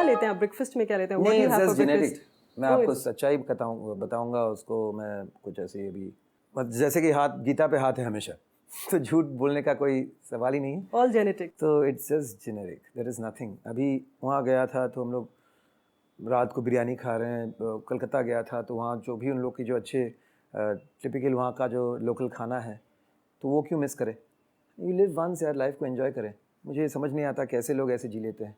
लेते हैं आप ब्रेकफास्ट में, क्या लेते हैं? नहीं, What do you it's have just for genetic. breakfast? मैं Oh, आपको it's सच्चाई बताऊंगा उसको मैं कुछ ऐसे ही अभी, जैसे कि हाथ गीता पे हाथ है हमेशा तो झूठ बोलने का कोई सवाल ही नहीं है। all genetic. तो it's just generic, there is nothing. अभी वहाँ गया था तो हम लोग रात को बिरयानी खा रहे हैं। कलकत्ता गया था तो वहाँ जो भी उन लोग की जो अच्छे टिपिकल वहाँ का जो लोकल खाना है तो वो क्यों मिस करें। यू लिव वंस यार, लाइफ को एंजॉय करें। मुझे समझ नहीं आता कैसे लोग ऐसे जी लेते हैं।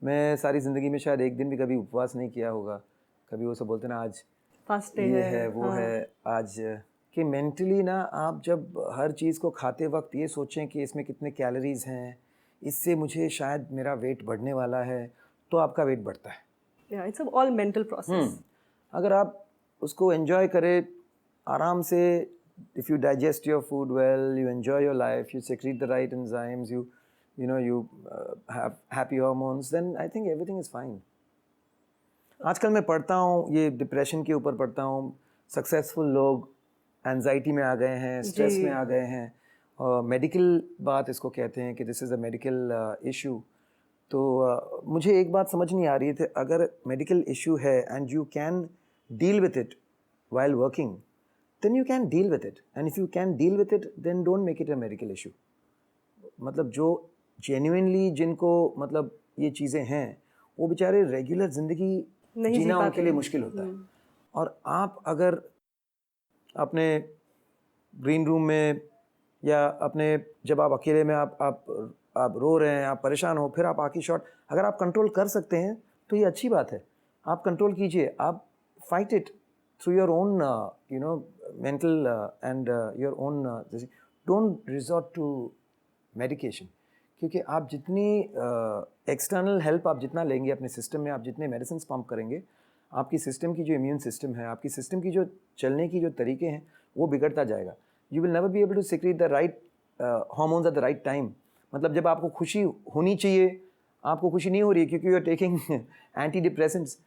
मैं सारी ज़िंदगी में शायद एक दिन भी कभी उपवास नहीं किया होगा। कभी वो सब बोलते ना आज Fast day ये है, है वो हाँ. है आज, कि मेंटली ना आप जब हर चीज़ को खाते वक्त ये सोचें कि इसमें कितने कैलोरीज हैं, इससे मुझे शायद मेरा वेट बढ़ने वाला है, तो आपका वेट बढ़ता है। Yeah, it's all mental process. अगर आप उसको एंजॉय करें आराम से, if you digest your food well, you enjoy your life, you secrete the right enzymes, you have happy hormones, then I think everything is fine. आजकल मैं पढ़ता हूँ, ये डिप्रेशन के ऊपर पढ़ता हूँ, सक्सेसफुल लोग एंजाइटी में आ गए हैं, स्ट्रेस में आ गए हैं, और मेडिकल बात इसको कहते हैं कि this is a medical issue. तो मुझे एक बात समझ नहीं आ रही थी, अगर मेडिकल इशू है and you can deal with it while working, then you can deal with it, and if you can deal with it then don't make it a medical issue। मतलब जो जेन्युइनली जिनको मतलब ये चीज़ें हैं वो बेचारे रेगुलर ज़िंदगी नहीं जी जीना पाते उनके लिए हैं। मुश्किल होता है। और आप अगर अपने ग्रीन रूम में या अपने जब आप अकेले में आप रो रहे हैं, आप परेशान हो, फिर आप आके शॉट, अगर आप कंट्रोल कर सकते हैं तो ये अच्छी बात है। आप कंट्रोल कीजिए, आप fight it through your own mental and your own, don't resort to medication. क्योंकि आप जितनी एक्सटर्नल हेल्प आप जितना लेंगे अपने सिस्टम में, आप जितने मेडिसिन पंप करेंगे, आपकी सिस्टम की जो इम्यून सिस्टम है, आपकी सिस्टम की जो चलने की जो तरीके हैं वो बिगड़ता जाएगा। You will never be able to secrete the right hormones at the right time. मतलब जब आपको खुशी होनी चाहिए, आपको खुशी नहीं हो रही है क्योंकि you are taking anti depressants,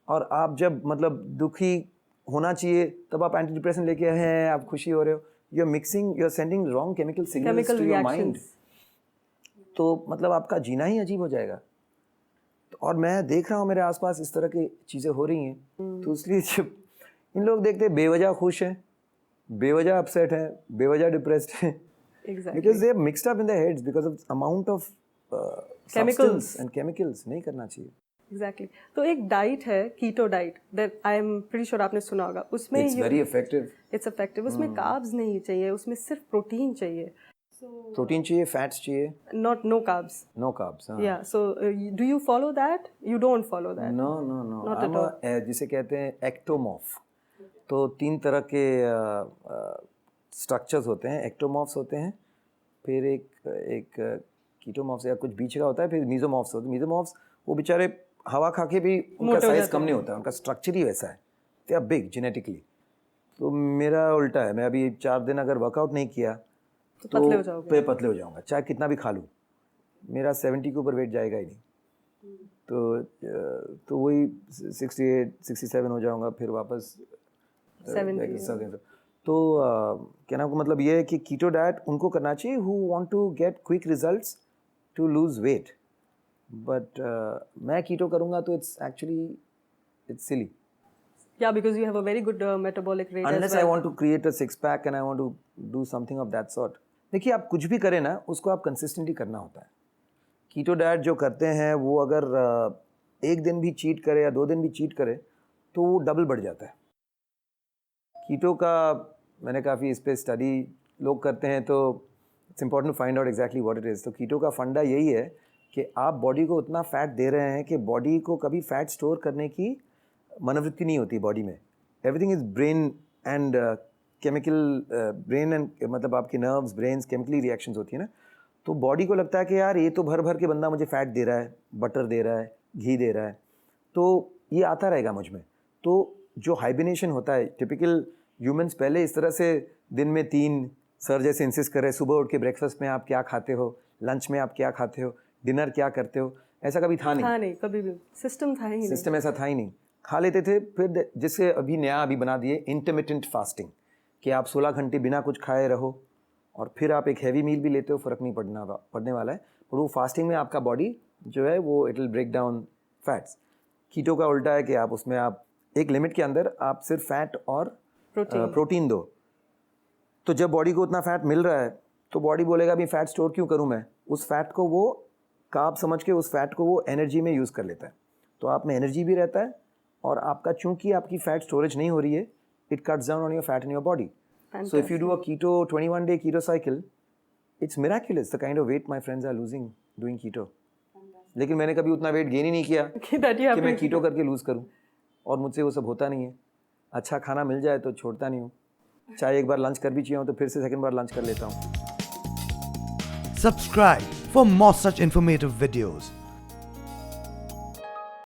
और आप जब मतलब दुखी होना चाहिए तब आप एंटी डिप्रेसेंट लेके आए हैं, आप खुशी हो रहे हो, you are mixing, you are sending wrong chemical signals to your mind. तो मतलब आपका जीना ही अजीब हो जाएगा। और मैं देख रहा हूँ मेरे आसपास इस तरह की चीज़ें हो रही हैं, तो इसलिए जब इन लोग देखते हैं बेवजह खुश हैं, बेवजह अपसेट हैं, बेवजह डिप्रेस्ड हैं, because they are mixed up in their heads because of amount of substance and chemicals. नहीं करना चाहिए। एग्जैक्टली। तो एक डाइट है keto diet, that I am pretty sure आपने सुना होगा। उसमें it's very effective. It's effective. उसमें कार्ब्स नहीं चाहिए, उसमें सिर्फ प्रोटीन चाहिए। प्रोटीन चाहिए, फैट्स चाहिए, not no carbs. No carbs. Yeah, so do you follow that? You don't follow that? No no no, Not at all. जिसे कहते हैं एक्टोमॉर्फ। तो 3 तरह के स्ट्रक्चर्स होते हैं। एक्टोमॉर्फ्स होते हैं, फिर एक कीटोमॉर्फ्स या कुछ बीच का होता है, फिर मीजोमॉर्फ्स होते हैं। मीजोमॉर्फ्स वो बेचारे हवा खा के भी उनका साइज कम नहीं होता, उनका स्ट्रक्चर ही वैसा है, दे आर बिग जेनेटिकली। तो मेरा उल्टा है, मैं अभी 4 दिन अगर वर्कआउट नहीं किया तो पतले हो जाओगे। पतले हो जाऊंगा, चाहे कितना भी खा लूँ, मेरा 70 के ऊपर वेट जाएगा ही नहीं। तो वही 68 67 हो जाऊंगा, फिर वापस 70। तो कहना को मतलब ये है कि कीटो डाइट उनको करना चाहिए who want to get quick results to lose weight. But मैं कीटो करूँगा तो it's silly. Yeah, because you have a very good metabolic rate Unless as well. I want to create a six pack and I want to do something of that sort। देखिए, आप कुछ भी करें ना, उसको आप कंसिस्टेंटली करना होता है। कीटो डाइट जो करते हैं वो अगर एक दिन भी चीट करे या 2 दिन भी चीट करे तो वो डबल बढ़ जाता है। कीटो का मैंने काफ़ी इस पे स्टडी लोग करते हैं, तो it's important to find out exactly what it is. तो कीटो का फंडा यही है कि आप बॉडी को उतना फैट दे रहे हैं कि बॉडी को कभी फैट स्टोर करने की मनोवृत्ति नहीं होती बॉडी में। Everything is brain and chemical, brain and मतलब आपके नर्व्स, ब्रेन्स, केमिकली रिएक्शंस होती है ना। तो बॉडी को लगता है कि यार ये तो भर भर के बंदा मुझे फैट दे रहा है, बटर दे रहा है, घी दे रहा है, तो ये आता रहेगा मुझ में। तो जो हाइबरनेशन होता है, टिपिकल ह्यूमंस पहले इस तरह से दिन में 3 सर जैसे इंसिस्ट कर रहे हैं, सुबह उठ के ब्रेकफास्ट में आप क्या खाते हो, लंच में आप क्या खाते हो, डिनर क्या करते हो, ऐसा कभी था नहीं, कभी भी सिस्टम था ही नहीं। सिस्टम ऐसा था ही नहीं, खा लेते थे। फिर जिससे अभी नया बना दिए इंटरमिटेंट फास्टिंग, कि आप 16 घंटे बिना कुछ खाए रहो और फिर आप एक हैवी मील भी लेते हो, फ़र्क नहीं पड़ने वाला है। पर वो फास्टिंग में आपका बॉडी जो है वो it will break down fats. Keto का उल्टा है कि आप उसमें आप एक लिमिट के अंदर आप सिर्फ फैट और प्रोटीन दो। तो जब बॉडी को उतना फैट मिल रहा है तो बॉडी बोलेगा अभी फैट स्टोर क्यों करूं मैं, उस फैट को वो कार्ब समझ के उस फैट को वो एनर्जी में यूज़ कर लेता है। तो आप में एनर्जी भी रहता है और आपका चूंकि आपकी फैट स्टोरेज नहीं हो रही है, it cuts down on your fat in your body. So if you do a keto 21 day keto cycle, it's miraculous the kind of weight my friends are losing doing keto. लेकिन मैंने कभी उतना weight gain ही नहीं किया कि मैं कीटो करके loose करूं, और मुझसे वो सब होता नहीं है। अच्छा खाना मिल जाए तो छोड़ता नहीं हूँ, चाहे एक बार लंच कर भी चाहिए हूँ तो फिर से सेकंड बार लंच कर लेता हूँ। Subscribe for more such informative videos.